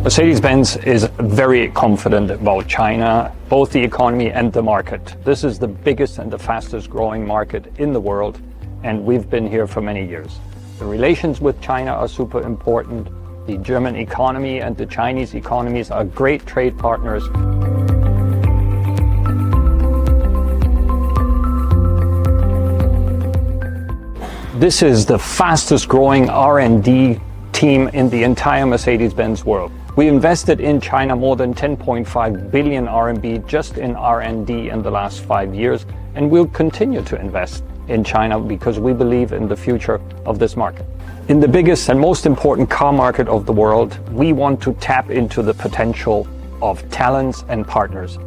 Mercedes-Benz is very confident about China, both the economy and the market. This is the biggest and the fastest growing market in the world, and we've been here for many years. The relations with China are super important. The German economy and the Chinese economies are great trade partners. This is the fastest growing R&D team in the entire Mercedes-Benz world. We invested in China more than 10.5 billion RMB just in R&D in the last 5 years, and we'll continue to invest in China because we believe in the future of this market. In the biggest and most important car market of the world, we want to tap into the potential of talents and partners.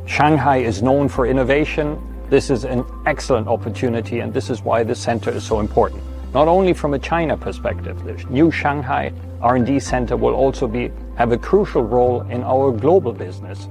Shanghai is known for innovation. This is an excellent opportunity, and this is why this center is so important. Not only from a China perspective, the new Shanghai R&D center will also have a crucial role in our global business.